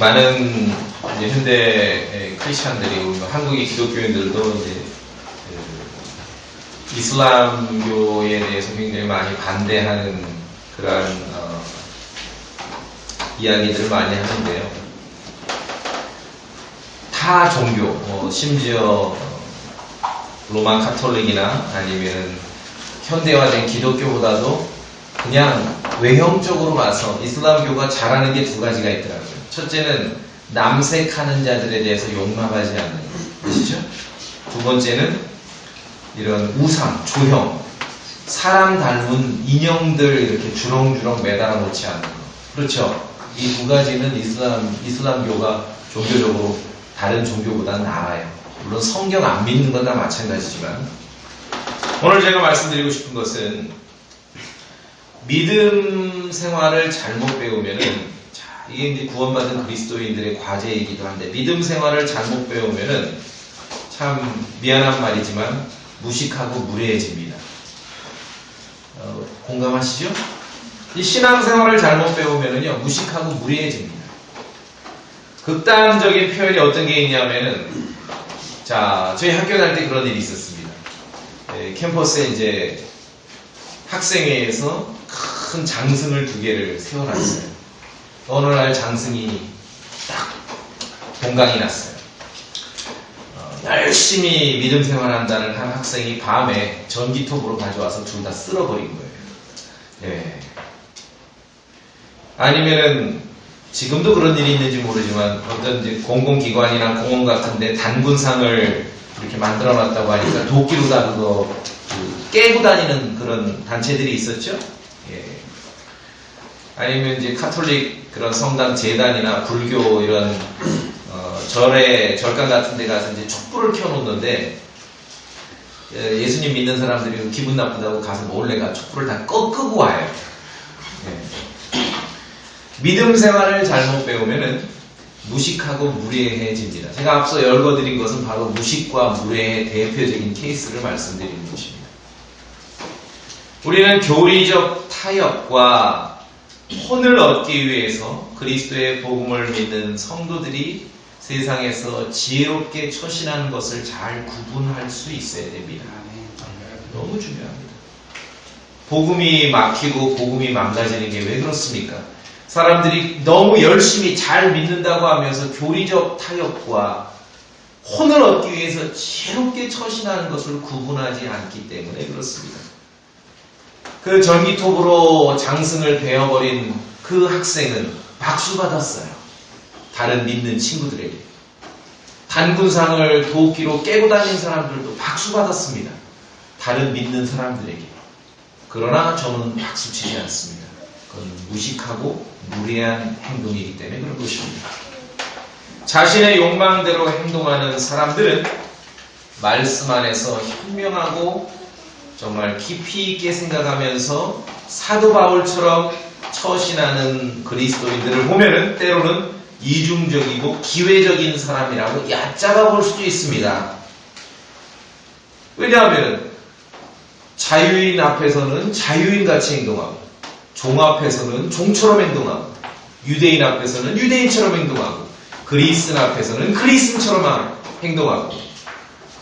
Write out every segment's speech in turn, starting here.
많은 이제 현대 크리스찬들이 한국의 기독교인들도 이제 이슬람교에 대해서 굉장히 많이 반대하는 그러한 이야기들을 많이 하는데요. 타 종교, 심지어 로마 카톨릭이나 아니면 현대화된 기독교보다도 그냥 외형적으로 봐서 이슬람교가 잘하는 게 두 가지가 있더라고요. 첫째는 남색하는 자들에 대해서 용납하지 않는 것이죠. 두 번째는 이런 우상, 조형, 사람 닮은 인형들 이렇게 주렁주렁 매달아 놓지 않는 것. 그렇죠. 이 두 가지는 이슬람교가 종교적으로 다른 종교보다 나아요. 물론 성경 안 믿는 건 다 마찬가지지만, 오늘 제가 말씀드리고 싶은 것은 믿음 생활을 잘못 배우면은, 이게 이제 구원받은 그리스도인들의 과제이기도 한데, 믿음 생활을 잘못 배우면은 참 미안한 말이지만 무식하고 무례해집니다. 공감하시죠? 이 신앙생활을 잘못 배우면은요, 무식하고 무례해집니다. 극단적인 표현이 어떤 게 있냐면은, 자, 저희 학교 다닐 때 그런 일이 있었습니다. 캠퍼스에 이제 학생회에서 큰 장승을 두 개를 세워놨어요. 어느 날 장승이 딱 동강이 났어요. 열심히 믿음 생활한다는 한 학생이 밤에 전기톱으로 가져와서 둘 다 쓸어버린 거예요. 예. 아니면은 지금도 그런 일이 있는지 모르지만 어떤 이제 공공기관이나 공원 같은데 단군상을 이렇게 만들어 놨다고 하니까 도끼로 다 그거 깨고 다니는 그런 단체들이 있었죠. 예. 아니면 이제 카톨릭 그런 성당 재단이나 불교 이런 절간 같은 데 가서 이제 촛불을 켜놓는데, 예수님 믿는 사람들이 기분 나쁘다고 가서 몰래가 촛불을 다 끄고 와요. 예. 믿음 생활을 잘못 배우면은 무식하고 무례해집니다. 제가 앞서 열거드린 것은 바로 무식과 무례의 대표적인 케이스를 말씀드리는 것입니다. 우리는 교리적 타협과 혼을 얻기 위해서 그리스도의 복음을 믿는 성도들이 세상에서 지혜롭게 처신하는 것을 잘 구분할 수 있어야 됩니다. 너무 중요합니다. 복음이 막히고 복음이 망가지는 게 왜 그렇습니까? 사람들이 너무 열심히 잘 믿는다고 하면서 교리적 타협과 혼을 얻기 위해서 지혜롭게 처신하는 것을 구분하지 않기 때문에 그렇습니다. 그 전기톱으로 장승을 베어버린 그 학생은 박수 받았어요. 다른 믿는 친구들에게. 단군상을 도끼로 깨고 다닌 사람들도 박수 받았습니다. 다른 믿는 사람들에게. 그러나 저는 박수 치지 않습니다. 그건 무식하고 무례한 행동이기 때문에 그런 것입니다. 자신의 욕망대로 행동하는 사람들은 말씀 안에서 현명하고 정말 깊이 있게 생각하면서 사도 바울처럼 처신하는 그리스도인들을 보면은 때로는 이중적이고 기회적인 사람이라고 얕잡아 볼 수도 있습니다. 왜냐하면 자유인 앞에서는 자유인같이 행동하고, 종 앞에서는 종처럼 행동하고, 유대인 앞에서는 유대인처럼 행동하고, 그리스인 앞에서는 그리스인처럼 행동하고,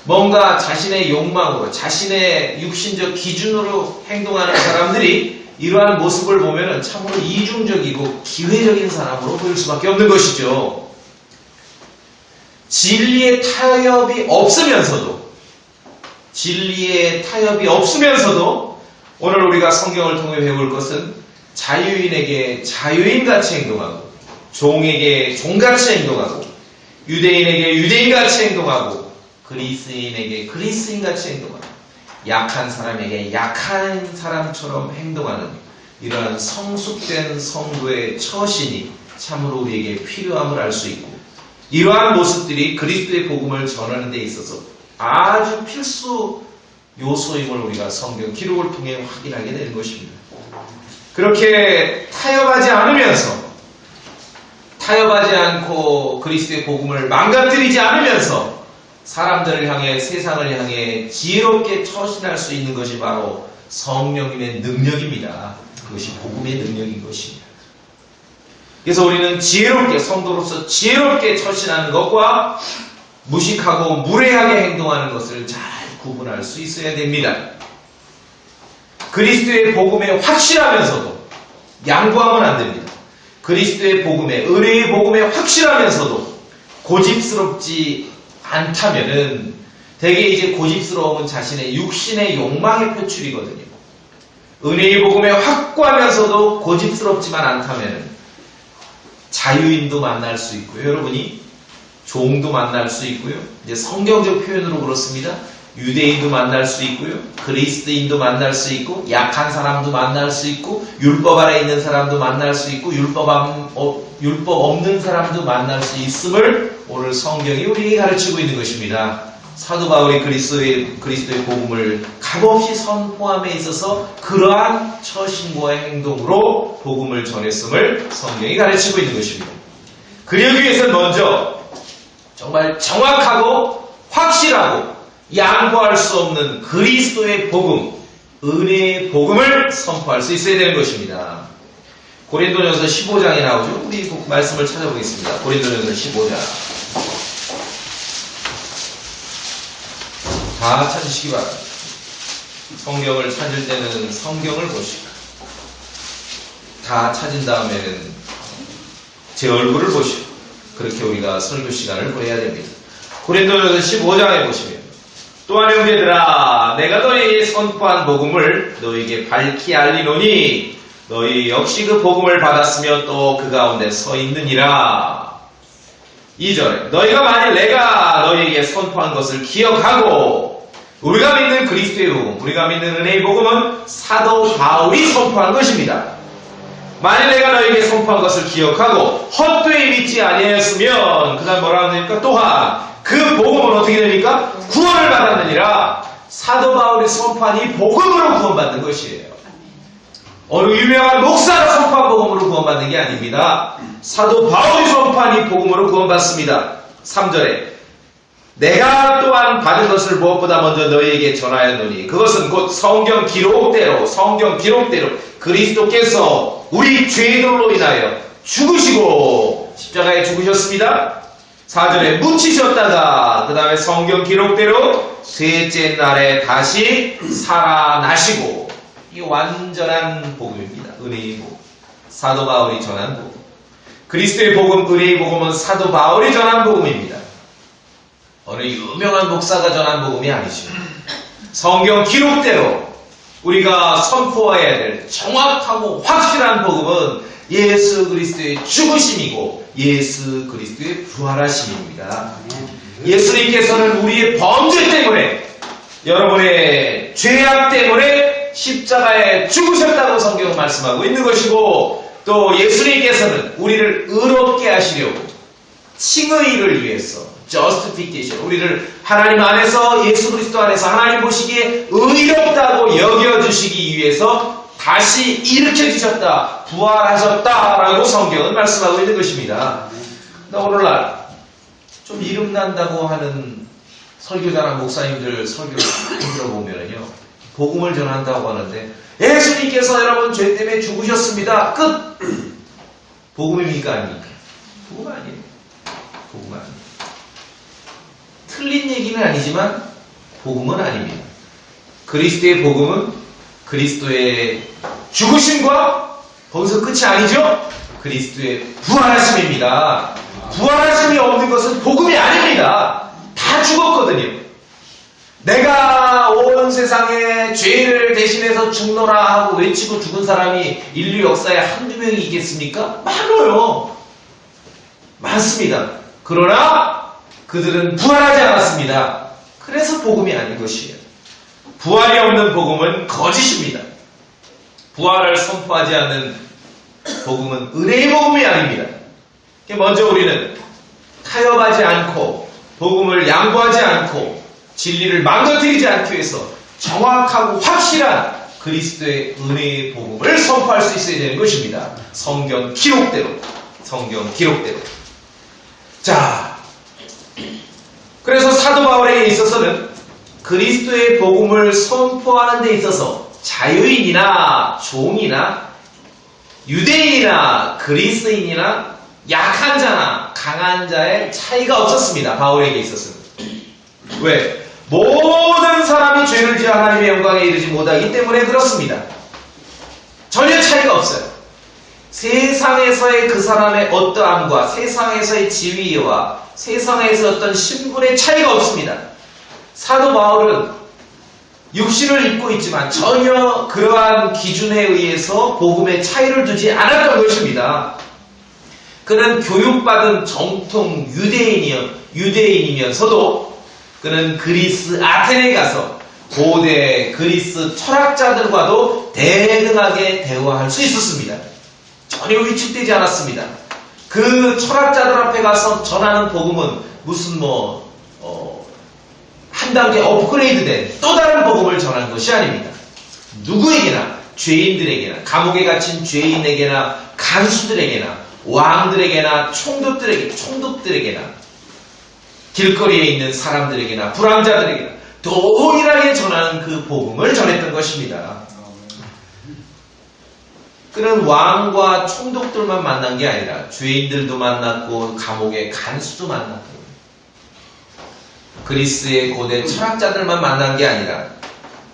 뭔가 자신의 욕망으로, 자신의 육신적 기준으로 행동하는 사람들이 이러한 모습을 보면 참으로 이중적이고 기회적인 사람으로 보일 수밖에 없는 것이죠. 진리의 타협이 없으면서도 오늘 우리가 성경을 통해 배울 것은 자유인에게 자유인같이 행동하고, 종에게 종같이 행동하고, 유대인에게 유대인같이 행동하고, 그리스인에게 그리스인같이 행동하고, 약한 사람에게 약한 사람처럼 행동하는 이러한 성숙된 성도의 처신이 참으로 우리에게 필요함을 알 수 있고, 이러한 모습들이 그리스도의 복음을 전하는 데 있어서 아주 필수 요소임을 우리가 성경 기록을 통해 확인하게 되는 것입니다. 그렇게 타협하지 않고 그리스도의 복음을 망가뜨리지 않으면서 사람들을 향해, 세상을 향해 지혜롭게 처신할 수 있는 것이 바로 성령님의 능력입니다. 그것이 복음의 능력인 것입니다. 그래서 우리는 지혜롭게, 성도로서 지혜롭게 처신하는 것과 무식하고 무례하게 행동하는 것을 잘 구분할 수 있어야 됩니다. 그리스도의 복음에 확실하면서도 양보하면 안 됩니다. 그리스도의 복음에, 은혜의 복음에 확실하면서도 고집스럽지 않다면은 대개 이제 고집스러움은 자신의 육신의 욕망의 표출이거든요. 은혜의 복음에 확고하면서도 고집스럽지만 않다면은 자유인도 만날 수 있고요. 여러분이 종도 만날 수 있고요. 이제 성경적 표현으로 그렇습니다. 유대인도 만날 수 있고요. 그리스도인도 만날 수 있고, 약한 사람도 만날 수 있고, 율법 아래 있는 사람도 만날 수 있고, 율법 없는 사람도 만날 수 있음을 오늘 성경이 우리에게 가르치고 있는 것입니다. 사도 바울이 그리스도의 복음을 값없이 선포함에 있어서 그러한 처신과 행동으로 복음을 전했음을 성경이 가르치고 있는 것입니다. 그러기 위해서는 먼저 정말 정확하고 확실하고 양보할 수 없는 그리스도의 복음, 은혜의 복음을 선포할 수 있어야 되는 것입니다. 고린도전서 15장에 나오죠. 우리 말씀을 찾아보겠습니다. 고린도전서 15장. 다 찾으시기 바랍니다. 성경을 찾을 때는 성경을 보시고, 다 찾은 다음에는 제 얼굴을 보시고, 그렇게 우리가 설교 시간을 보내야 됩니다. 고린도전서 15장에 보시면, 또한 형제들아, 내가 너희에게 선포한 복음을 너희에게 밝히 알리노니 너희 역시 그 복음을 받았으며 또 그 가운데 서 있느니라. 2절에 너희가 만일 내가 너희에게 선포한 것을 기억하고, 우리가 믿는 그리스도의 복음, 우리가 믿는 은혜의 복음은 사도 바울이 선포한 것입니다. 만일 내가 너희에게 선포한 것을 기억하고 헛되이 믿지 아니하였으면, 그 다음 뭐라 합니까? 또한 그 복음은 어떻게 됩니까? 구원을 받았느니라. 사도 바울이 선포한 이 복음으로 구원받는 것이에요. 어느 유명한 목사가 선포한 복음으로 구원받는 게 아닙니다. 사도 바울이 선포한 이 복음으로 구원받습니다. 3절에 내가 또한 받은 것을 무엇보다 먼저 너희에게 전하였노니 그것은 곧 성경 기록대로 그리스도께서 우리 죄들로 인하여 죽으시고 십자가에 죽으셨습니다. 4절에 묻히셨다가 그 다음에 성경 기록대로 셋째 날에 다시 살아나시고, 이 완전한 복음입니다. 은혜의 복음, 사도 바울이 전한 복음. 그리스도의 복음, 은혜의 복음은 사도 바울이 전한 복음입니다. 어느 유명한 목사가 전한 복음이 아니죠. 성경 기록대로 우리가 선포해야 될 정확하고 확실한 복음은 예수 그리스도의 죽으심이고 예수 그리스도의 부활하심입니다. 예수님께서는 우리의 범죄 때문에, 여러분의 죄악 때문에 십자가에 죽으셨다고 성경은 말씀하고 있는 것이고, 또 예수님께서는 우리를 의롭게 하시려고 칭의를 위해서, justification, 우리를 하나님 안에서, 예수 그리스도 안에서 하나님 보시기에 의롭다고 여겨주시기 위해서 다시 일으켜주셨다, 부활하셨다라고 성경은 말씀하고 있는 것입니다. 오늘날 좀 이름난다고 하는 설교자나 목사님들 설교를 들어보면요, 복음을 전한다고 하는데 예수님께서 여러분 죄 때문에 죽으셨습니다, 끝! 복음입니까 아닙니까? 복음 아니에요. 복음 아니에요. 틀린 얘기는 아니지만 복음은 아닙니다. 그리스도의 복음은 그리스도의 죽으심과 거기서 끝이 아니죠. 그리스도의 부활하심입니다. 부활하심이 없는 것은 복음이 아닙니다. 다 죽었거든요. 내가 온 세상에 죄를 대신해서 죽노라 하고 외치고 죽은 사람이 인류 역사에 한두 명이 있겠습니까? 많아요. 많습니다. 그러나 그들은 부활하지 않았습니다. 그래서 복음이 아닌 것이에요. 부활이 없는 복음은 거짓입니다. 부활을 선포하지 않는 복음은 은혜의 복음이 아닙니다. 먼저 우리는 타협하지 않고 복음을 양보하지 않고 진리를 망가뜨리지 않기 위해서 정확하고 확실한 그리스도의 은혜의 복음을 선포할 수 있어야 되는 것입니다. 성경 기록대로. 자, 그래서 사도 바울에게 있어서는 그리스도의 복음을 선포하는 데 있어서 자유인이나 종이나 유대인이나 그리스인이나 약한 자나 강한 자의 차이가 없었습니다. 바울에게 있었습니다. 왜? 모든 사람이 죄를 지어 하나님의 영광에 이르지 못하기 때문에 그렇습니다. 전혀 차이가 없어요. 세상에서의 그 사람의 어떠함과 세상에서의 지위와 세상에서 어떤 신분의 차이가 없습니다. 사도 바울은 육신을 입고 있지만 전혀 그러한 기준에 의해서 복음의 차이를 두지 않았던 것입니다. 그는 교육받은 정통 유대인이면서도 그는 그리스 아테네에 가서 고대 그리스 철학자들과도 대등하게 대화할 수 있었습니다. 전혀 위축되지 않았습니다. 그 철학자들 앞에 가서 전하는 복음은 무슨 한 단계 업그레이드된 또 다른 복음을 전하는 것이 아닙니다. 누구에게나, 죄인들에게나, 감옥에 갇힌 죄인에게나, 간수들에게나, 왕들에게나, 총독들에게나, 길거리에 있는 사람들에게나, 불황자들에게나 동일하게 전하는 그 복음을 전했던 것입니다. 그는 왕과 총독들만 만난 게 아니라 죄인들도 만났고 감옥의 간수도 만났고 그리스의 고대 철학자들만 만난 게 아니라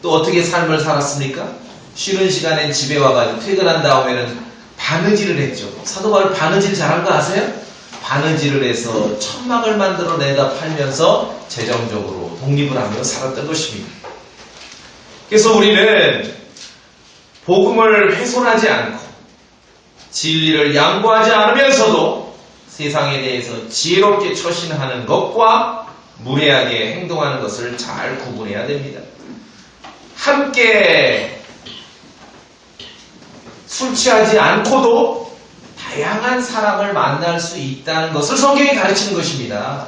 또 어떻게 삶을 살았습니까? 쉬는 시간엔 집에 와가지고 퇴근한 다음에는 바느질을 했죠. 사도 바울 바느질 잘한 거 아세요? 바느질을 해서 천막을 만들어 내다 팔면서 재정적으로 독립을 하며 살았던 것입니다. 그래서 우리는 복음을 훼손하지 않고 진리를 양보하지 않으면서도 세상에 대해서 지혜롭게 처신하는 것과 무례하게 행동하는 것을 잘 구분해야 됩니다. 함께 술 취하지 않고도 다양한 사람을 만날 수 있다는 것을 성경이 가르치는 것입니다.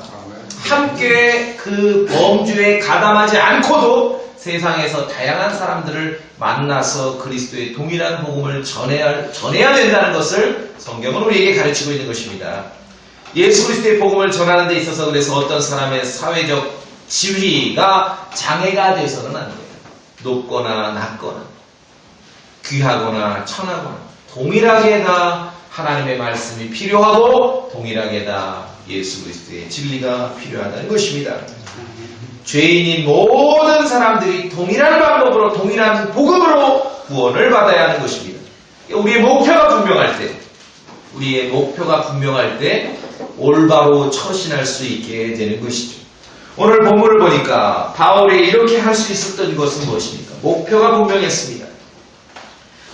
함께 그 범죄에 가담하지 않고도 세상에서 다양한 사람들을 만나서 그리스도의 동일한 복음을 전해야 된다는 것을 성경은 우리에게 가르치고 있는 것입니다. 예수 그리스도의 복음을 전하는 데 있어서 그래서 어떤 사람의 사회적 지위가 장애가 돼서는 안 돼요. 높거나 낮거나 귀하거나 천하거나 동일하게 다 하나님의 말씀이 필요하고 동일하게 다 예수 그리스도의 진리가 필요하다는 것입니다. 죄인인 모든 사람들이 동일한 방법으로 동일한 복음으로 구원을 받아야 하는 것입니다. 우리의 목표가 분명할 때 올바로 처신할 수 있게 되는 것이죠. 오늘 본문을 보니까 바울이 이렇게 할 수 있었던 것은 무엇입니까? 목표가 분명했습니다.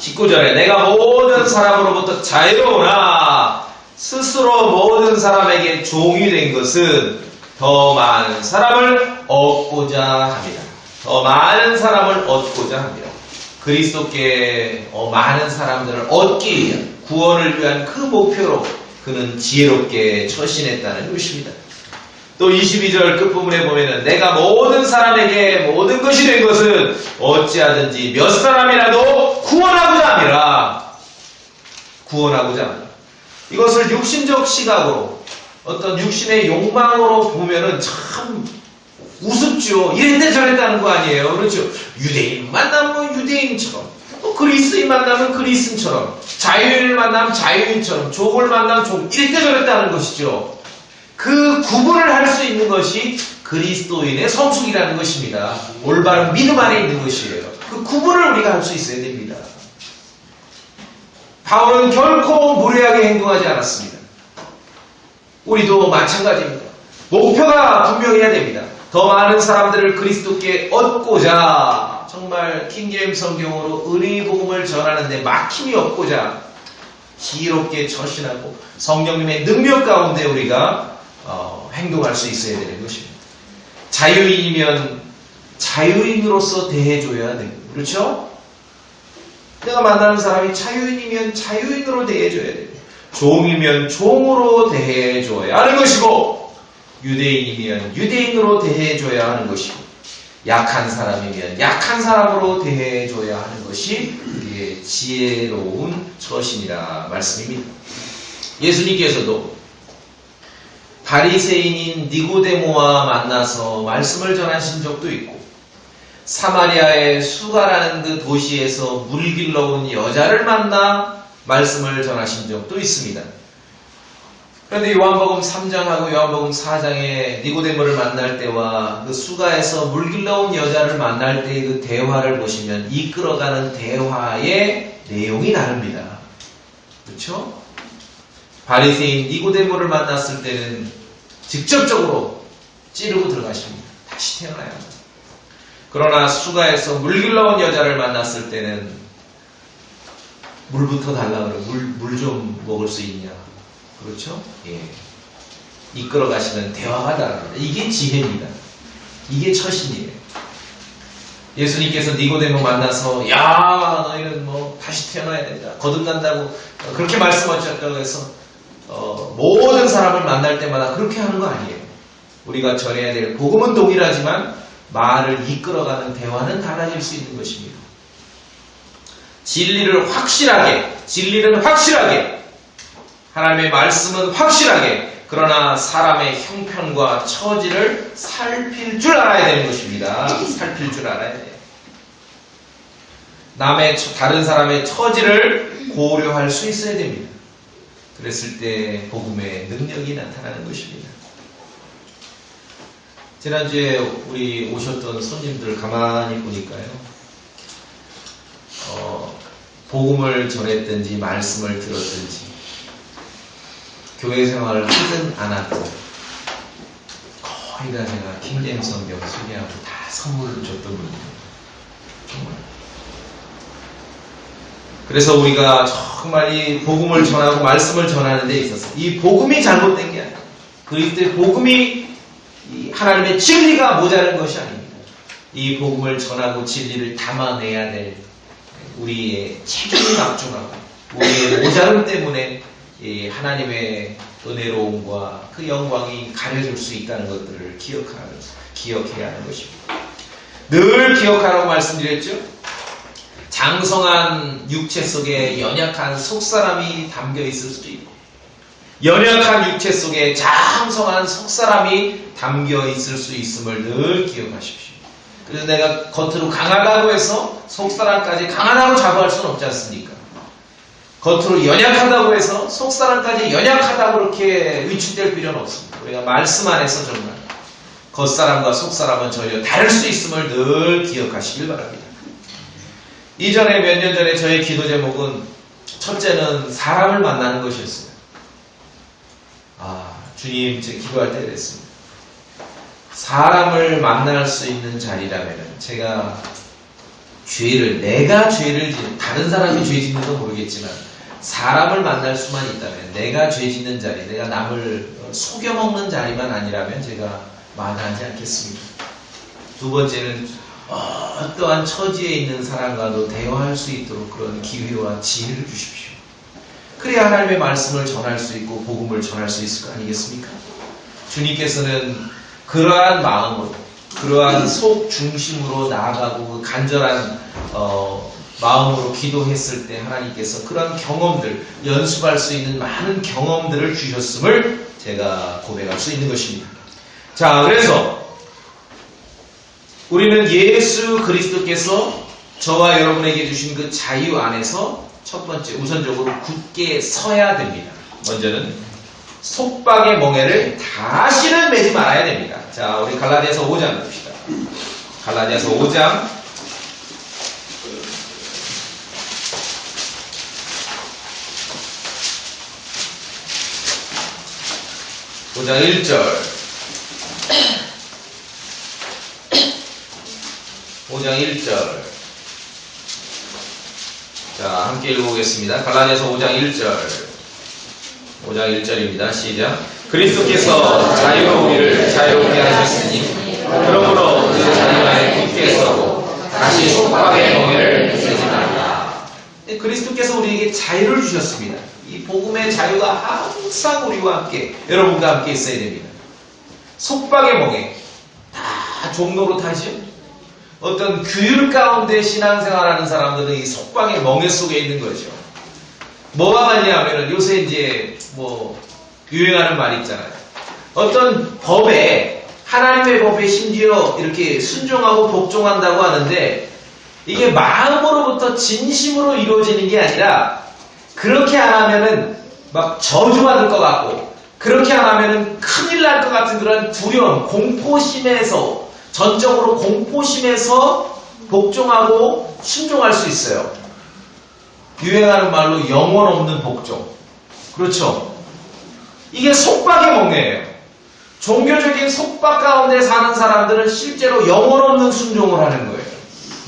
19절에 내가 모든 사람으로부터 자유로우나 스스로 모든 사람에게 종이 된 것은 더 많은 사람을 얻고자 합니다. 더 많은 사람을 얻고자 합니다. 그리스도께 많은 사람들을 얻기 위한 구원을 위한 그 목표로 그는 지혜롭게 처신했다는 것입니다. 또 22절 끝부분에 보면은 내가 모든 사람에게 모든 것이 된 것은 어찌하든지 몇 사람이라도 구원하고자 함이라. 구원하고자 합니다. 이것을 육신적 시각으로 어떤 육신의 욕망으로 보면은 참 우습죠. 이랬대 저랬다는 거 아니에요. 그렇죠. 유대인 만나면 유대인처럼, 또 그리스인 만나면 그리스인처럼, 자유인을 만나면 자유인처럼, 족을 만나면 족, 이랬대 저랬다는 것이죠. 그 구분을 할 수 있는 것이 그리스도인의 성숙이라는 것입니다. 올바른 믿음 안에 있는 것이에요. 그 구분을 우리가 할 수 있어야 됩니다. 바울은 결코 무례하게 행동하지 않았습니다. 우리도 마찬가지입니다. 목표가 분명해야 됩니다. 더 많은 사람들을 그리스도께 얻고자, 정말 킹제임스 성경으로 은혜의 복음을 전하는데 막힘이 없고자 지혜롭게 처신하고 성령님의 능력 가운데 우리가 행동할 수 있어야 되는 것입니다. 자유인이면 자유인으로서 대해줘야 되고, 그렇죠? 내가 만나는 사람이 자유인이면 자유인으로 대해줘야 되고, 종이면 종으로 대해줘야 하는 것이고, 유대인이면 유대인으로 대해줘야 하는 것이고, 약한 사람이면 약한 사람으로 대해줘야 하는 것이 우리의 지혜로운 처신이라 말씀입니다. 예수님께서도 바리새인인 니고데모와 만나서 말씀을 전하신 적도 있고, 사마리아의 수가라는 그 도시에서 물 길러 온 여자를 만나 말씀을 전하신 적도 있습니다. 그런데 요한복음 3장하고 요한복음 4장에 니고데모를 만날 때와 그 수가에서 물길러 온 여자를 만날 때의 그 대화를 보시면 이끌어가는 대화의 내용이 다릅니다. 그렇죠? 바리새인 니고데모를 만났을 때는 직접적으로 찌르고 들어가십니다. 다시 태어나야 합니다. 그러나 수가에서 물길러 온 여자를 만났을 때는 물부터 달라 그래. 물 좀 먹을 수 있냐. 그렇죠? 예. 이끌어 가시는 대화가 다릅니다. 이게 지혜입니다. 이게 처신이에요. 예수님께서 니고데모 만나서 야 너희는 뭐 다시 태어나야 된다. 거듭난다고 그렇게 말씀하셨다고 해서 모든 사람을 만날 때마다 그렇게 하는 거 아니에요. 우리가 전해야 될 복음은 동일하지만 말을 이끌어가는 대화는 달라질 수 있는 것입니다. 진리는 확실하게 하나님의 말씀은 확실하게 그러나 사람의 형편과 처지를 살필 줄 알아야 되는 것입니다. 살필 줄 알아야 돼요. 다른 사람의 처지를 고려할 수 있어야 됩니다. 그랬을 때 복음의 능력이 나타나는 것입니다. 지난주에 우리 오셨던 손님들 가만히 보니까요. 복음을 전했든지 말씀을 들었든지 교회 생활을 하든 안 하든 거의 다 제가 킹제임스 성경 소개하고 다 선물을 줬던 분이에요. 정말. 그래서 우리가 정말 이 복음을 전하고 말씀을 전하는 데 있어서 이 복음이 잘못된 게 아니에요. 그리스도의 복음이 하나님의 진리가 모자란 것이 아닙니다. 이 복음을 전하고 진리를 담아내야 될 우리의 책임이 막중하고 우리의 모자름 때문에 하나님의 은혜로움과 그 영광이 가려질 수 있다는 것들을 기억해야 하는 것입니다. 늘 기억하라고 말씀드렸죠. 장성한 육체 속에 연약한 속사람이 담겨 있을 수도 있고 연약한 육체 속에 장성한 속사람이 담겨 있을 수 있음을 늘 기억하십시오. 그래서 내가 겉으로 강하다고 해서 속사람까지 강하다고 자부할 수는 없지 않습니까? 겉으로 연약하다고 해서 속사람까지 연약하다고 그렇게 위축될 필요는 없습니다. 우리가 말씀 안에서 정말 겉사람과 속사람은 전혀 다를 수 있음을 늘 기억하시길 바랍니다. 이전에 몇 년 전에 저의 기도 제목은 첫째는 사람을 만나는 것이었어요. 주님 제 기도할 때 그랬습니다. 사람을 만날 수 있는 자리라면 제가 내가 죄를 다른 사람이 죄 짓는 건 모르겠지만 사람을 만날 수만 있다면 내가 죄 짓는 자리, 내가 남을 속여먹는 자리만 아니라면 제가 마다하지 않겠습니다. 두 번째는 어떠한 처지에 있는 사람과도 대화할 수 있도록 그런 기회와 지혜를 주십시오. 그래야 하나님의 말씀을 전할 수 있고 복음을 전할 수 있을 거 아니겠습니까? 주님께서는 그러한 마음으로 그러한 속 중심으로 나아가고 그 간절한 마음으로 기도했을 때 하나님께서 그런 경험들, 연습할 수 있는 많은 경험들을 주셨음을 제가 고백할 수 있는 것입니다. 자, 그래서 우리는 예수 그리스도께서 저와 여러분에게 주신 그 자유 안에서 첫 번째, 우선적으로 굳게 서야 됩니다. 먼저는 속박의 멍에를 다시는 매지 말아야 됩니다. 자, 우리 갈라디아서 5장 봅시다. 갈라디아서 5장 1절 5장 1절 자, 함께 읽어보겠습니다. 갈라디아서 5장 1절 5장 1절입니다. 시작. 그리스도께서 자유로 우리를 자유롭게 하셨으니 그러므로 그 자유 안에 굳게 서고 다시 속박의 멍에를 매지 말라. 그리스도께서 우리에게 자유를 주셨습니다. 이 복음의 자유가 항상 우리와 함께, 여러분과 함께 있어야 됩니다. 속박의 멍에 다 종로로 타죠. 어떤 규율 가운데 신앙생활하는 사람들은 이 속박의 멍에 속에 있는 거죠. 뭐가 맞냐면은 요새 이제 유행하는 말이 있잖아요. 어떤 법에, 하나님의 법에 심지어 이렇게 순종하고 복종한다고 하는데 이게 마음으로부터 진심으로 이루어지는 게 아니라 그렇게 안 하면은 막 저주받을 것 같고, 그렇게 안 하면은 큰일 날 것 같은 그런 두려움, 공포심에서, 전적으로 공포심에서 복종하고 순종할 수 있어요. 유행하는 말로 영혼 없는 복종. 그렇죠? 이게 속박의 몽해예요. 종교적인 속박 가운데 사는 사람들은 실제로 영혼 없는 순종을 하는 거예요.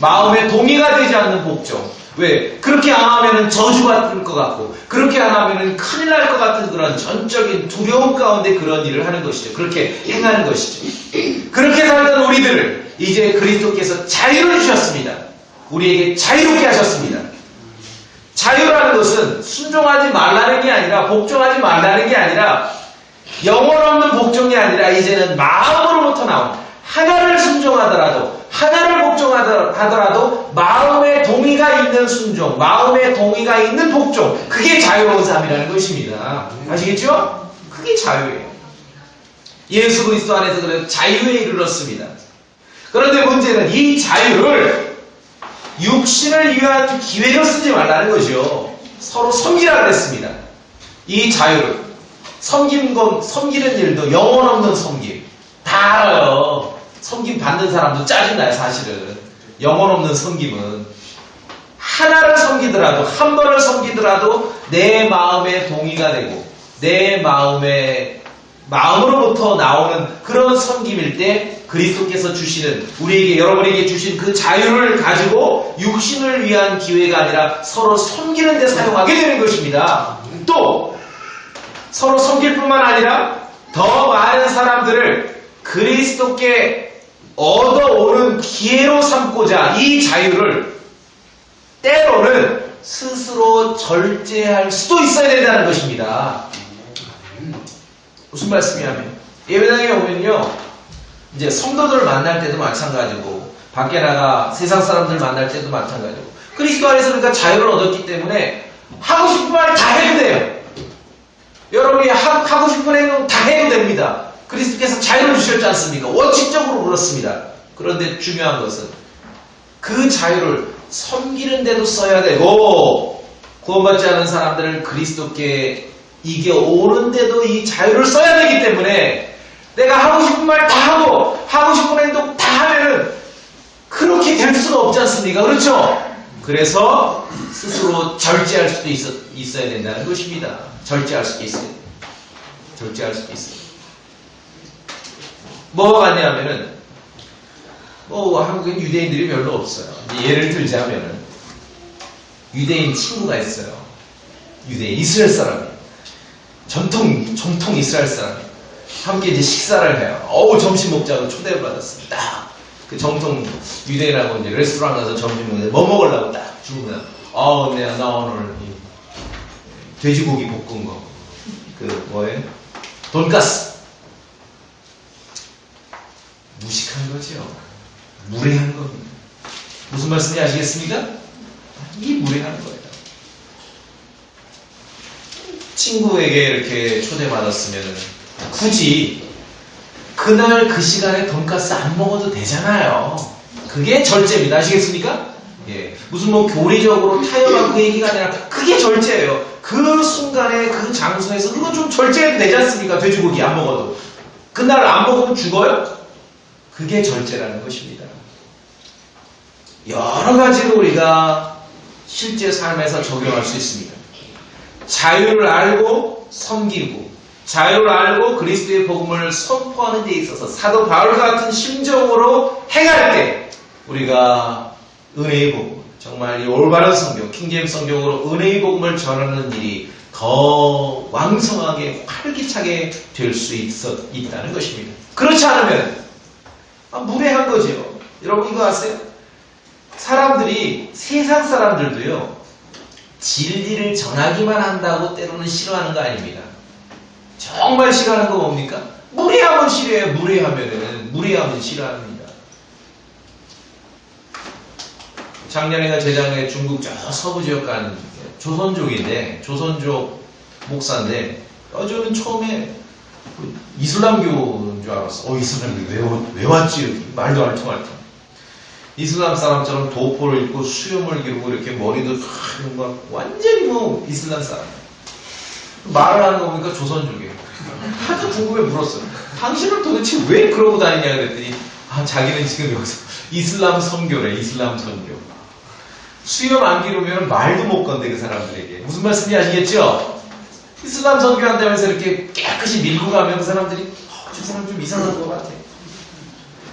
마음에 동의가 되지 않는 복종. 왜? 그렇게 안 하면은 저주받을 것 같고, 그렇게 안 하면은 큰일 날 것 같은 그런 전적인 두려움 가운데 그런 일을 하는 것이죠. 그렇게 행하는 것이죠. 그렇게 살던 우리들을 이제 그리스도께서 자유를 주셨습니다. 우리에게 자유롭게 하셨습니다. 자유라는 것은 순종하지 말라는 게 아니라, 복종하지 말라는 게 아니라, 영혼 없는 복종이 아니라 이제는 마음으로부터 나온, 하나를 순종하더라도, 하나를 복종하더라도 마음에 동의가 있는 순종, 마음에 동의가 있는 복종, 그게 자유로운 삶이라는 것입니다. 아시겠죠? 그게 자유예요. 예수 그리스도 안에서 그래서 자유에 이르렀습니다. 그런데 문제는 이 자유를 육신을 위한 기회로 쓰지 말라는 거죠. 서로 섬기라 그랬습니다. 이 자유를 섬기는 일도 영혼 없는 섬김 다 알아요. 섬김 받는 사람도 짜증나요. 사실은 영혼 없는 섬김은 하나를 섬기더라도, 한 번을 섬기더라도 내 마음에 동의가 되고 내 마음으로부터 나오는 그런 섬김일 때 그리스도께서 주시는, 우리에게, 여러분에게 주신 그 자유를 가지고 육신을 위한 기회가 아니라 서로 섬기는 데 사용하게 되는 것입니다. 또 서로 섬길 뿐만 아니라 더 많은 사람들을 그리스도께 얻어오는 기회로 삼고자 이 자유를 때로는 스스로 절제할 수도 있어야 된다는 것입니다. 무슨 말씀이냐면, 예배당에 오면요, 이제 성도들 만날 때도 마찬가지고, 밖에 나가 세상 사람들 만날 때도 마찬가지고, 그리스도 안에서 그러니까 자유를 얻었기 때문에 하고 싶은 말 다 해도 돼요. 여러분이 하고 싶은 행동 다 해도 됩니다. 그리스도께서 자유를 주셨지 않습니까? 원칙적으로 그렇습니다. 그런데 중요한 것은 그 자유를 섬기는 데도 써야 되고, 구원받지 않은 사람들을 그리스도께 이겨오는데도 이 자유를 써야 되기 때문에 내가 하고 싶은 말 다 하고 하고 싶은 행동 다 하면은 그렇게 될 수가 없지 않습니까? 그렇죠? 그래서 스스로 절제할 수도 있어야 된다는 것입니다. 절제할 수도 있어요. 절제할 수도 있어요. 뭐가 같냐면은, 한국엔 유대인들이 별로 없어요. 예를 들자면은, 유대인 친구가 있어요. 유대인, 이스라엘 사람이에요. 정통 이스라엘 사람이에요. 함께 이제 식사를 해요. 점심 먹자고 초대를 받았습니다. 그 정통 유대인하고 이제 레스토랑 가서 점심 먹는데 뭐 먹으려고 딱 주문해요. 나 오늘 돼지고기 볶은 거. 뭐예요? 돈가스. 무식한 거죠. 무례한 겁니다. 무슨 말씀인지 아시겠습니까? 이게 무례한 거예요. 친구에게 이렇게 초대받았으면 굳이 그날 그 시간에 돈가스 안 먹어도 되잖아요. 그게 절제입니다. 아시겠습니까? 예. 무슨 교리적으로 타협한 그 얘기가 아니라 그게 절제예요. 그 순간에 그 장소에서 그거 좀 절제해도 되지 않습니까? 돼지고기 안 먹어도. 그날 안 먹으면 죽어요? 그게 절제라는 것입니다. 여러 가지로 우리가 실제 삶에서 적용할 수 있습니다. 자유를 알고 섬기고, 자유를 알고 그리스도의 복음을 선포하는 데 있어서 사도 바울과 같은 심정으로 행할 때 우리가 은혜의 복음, 정말 이 올바른 성경, 킹제임스 성경으로 은혜의 복음을 전하는 일이 더 왕성하게 활기차게 될 수 있다는 것입니다. 그렇지 않으면 무례한 거죠. 여러분 이거 아세요? 사람들이, 세상 사람들도요, 진리를 전하기만 한다고 때로는 싫어하는 거 아닙니다. 정말 싫어하는 거 뭡니까? 무례하면 싫어해요. 무례하면 싫어합니다. 작년인가 재작년에 중국 저 서부 지역 간 조선족인데, 조선족 목사인데, 저는 처음에 이슬람교인 줄 알았어. 이슬람교 왜 왔지? 말도 안 통할 때. 이슬람 사람처럼 도포를 입고 수염을 기르고 이렇게 머리도 막 완전히 뭐 이슬람 사람. 말을 하는 거 보니까 조선족이에요. 하도 궁금해 물었어요. 당신은 도대체 왜 그러고 다니냐 그랬더니 자기는 지금 여기서 이슬람 선교래. 이슬람 선교. 수염 안 기르면 말도 못 건데 그 사람들에게. 무슨 말씀인지 아시겠죠? 이슬람 선교한다면서 이렇게 깨끗이 밀고 가면 그 사람들이 저 사람 좀 이상한 것 같아.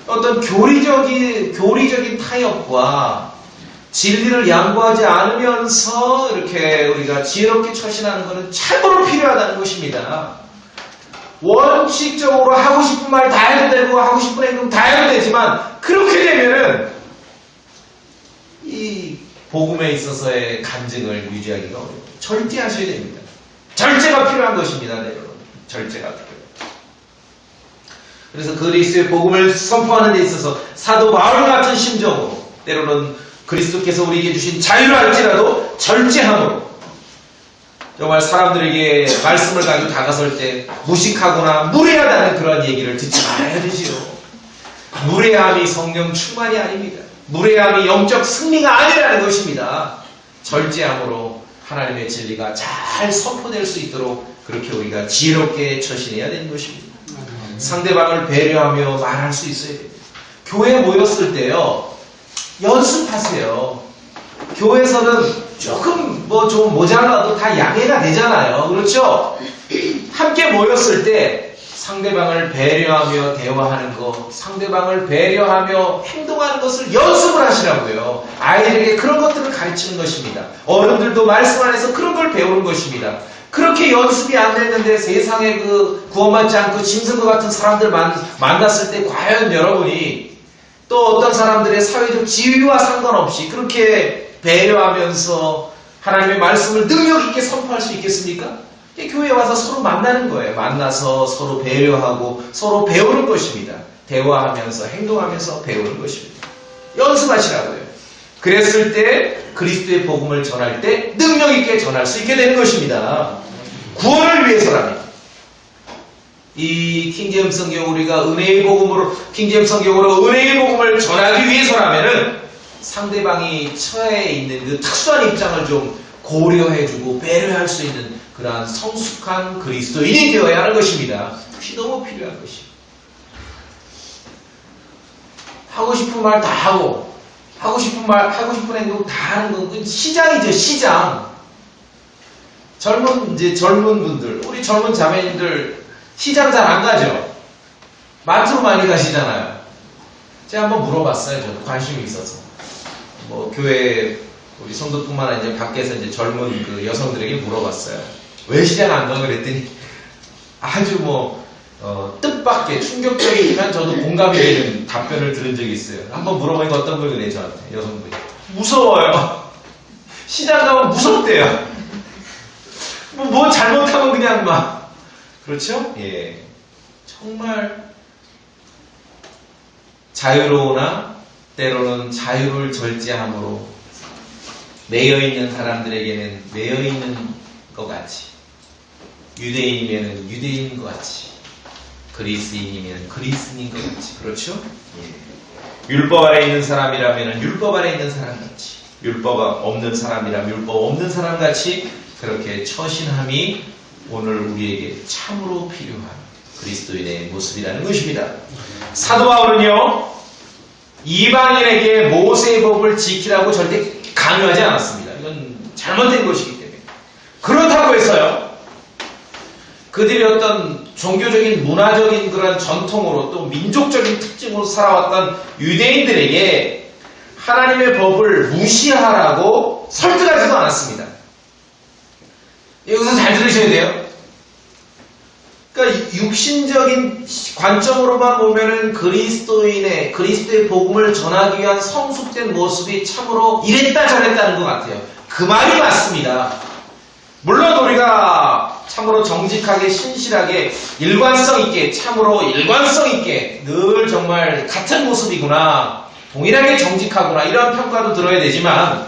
어떤 교리적인 타협과 진리를 양보하지 않으면서 이렇게 우리가 지혜롭게 처신하는 것은 참으로 필요하다는 것입니다. 원칙적으로 하고 싶은 말 다 해도 되고 하고 싶은 행동 다 해도 되지만 그렇게 되면은 이 복음에 있어서의 간증을 유지하기가 어려워요. 절제하셔야 됩니다. 절제가 필요한 것입니다. 여러분. 절제가 필요해요. 그래서 그리스도의 복음을 선포하는 데 있어서 사도 바울 같은 심정으로 때로는 그리스도께서 우리에게 주신 자유를 할지라도 절제함으로 정말 사람들에게 말씀을 가지고 다가설 때 무식하거나 무례하다는 그런 얘기를 듣지 말아야 되지요. 무례함이 성령 충만이 아닙니다. 무례함이 영적 승리가 아니라는 것입니다. 절제함으로 하나님의 진리가 잘 선포될 수 있도록 그렇게 우리가 지혜롭게 처신해야 되는 것입니다. 상대방을 배려하며 말할 수 있어야 됩니다. 교회에 모였을 때요, 연습하세요. 교회에서는 조금 좀 모자라도 다 양해가 되잖아요. 그렇죠? 함께 모였을 때 상대방을 배려하며 대화하는 것, 상대방을 배려하며 행동하는 것을 연습을 하시라고요. 아이들에게 그런 것들을 가르치는 것입니다. 어른들도 말씀 안에서 그런 걸 배우는 것입니다. 그렇게 연습이 안 됐는데 세상에 그 구원받지 않고 짐승과 같은 사람들 만났을 때 과연 여러분이 또 어떤 사람들의 사회적 지위와 상관없이 그렇게 배려하면서 하나님의 말씀을 능력 있게 선포할 수 있겠습니까? 교회에 와서 서로 만나는 거예요. 만나서 서로 배려하고 서로 배우는 것입니다. 대화하면서 행동하면서 배우는 것입니다. 연습하시라고요. 그랬을 때 그리스도의 복음을 전할 때 능력 있게 전할 수 있게 되는 것입니다. 구원을 위해서라면 이 킹제임스 성경 우리가 은혜의 복음으로 킹제임스 성경으로 은혜의 복음을 전하기 위해서라면은 상대방이 처해 있는 그 특수한 입장을 좀 고려해주고 배려할 수 있는 그러한 성숙한 그리스도인이 되어야 하는 것입니다. 그것이 너무 필요한 것이에요. 하고 싶은 말 다 하고 하고 싶은 행동 다 하는 건 시장이죠, 시장. 젊은 분들, 우리 젊은 자매님들 시장 잘 안 가죠? 마트로 많이 가시잖아요. 제가 한번 물어봤어요. 저도 관심이 있어서. 교회, 우리 성도뿐만 아니라 밖에서 이제 젊은 그 여성들에게 물어봤어요. 왜 시장 안 가? 그랬더니 아주 뜻밖의 충격적이지만 저도 공감이 되는 답변을 들은 적이 있어요. 한번 물어보니까 어떤 분이 그래요, 저한테, 여성분이. 무서워요. 시장 가면 무섭대요. 뭐 잘못하면 그냥 막. 그렇죠? 예. 정말 자유로우나 때로는 자유를 절제함으로 매여있는 사람들에게는 매여있는 것 같이, 유대인이면 유대인인 것 같이, 그리스인이면 그리스인인 것 같이. 그렇죠? 예. 율법 아래 있는 사람이라면 율법 아래 있는 사람같이, 율법 없는 사람이라면 율법 없는 사람같이 그렇게 처신함이 오늘 우리에게 참으로 필요한 그리스도인의 모습이라는 것입니다. 사도 바울은요, 이방인에게 모세의 법을 지키라고 절대 강요하지 않았습니다. 이건 잘못된 것이기 때문에. 그렇다고 해서요, 그들이 어떤 종교적인 문화적인 그런 전통으로 또 민족적인 특징으로 살아왔던 유대인들에게 하나님의 법을 무시하라고 설득하지도 않았습니다. 여기서 잘 들으셔야 돼요. 그러니까 육신적인 관점으로만 보면은 그리스도의 복음을 전하기 위한 성숙된 모습이 참으로 이랬다 저랬다는 것 같아요. 그 말이 맞습니다. 물론 우리가 참으로 정직하게 신실하게 일관성 있게 참으로 일관성 있게 늘 정말 같은 모습이구나, 동일하게 정직하구나 이런 평가도 들어야 되지만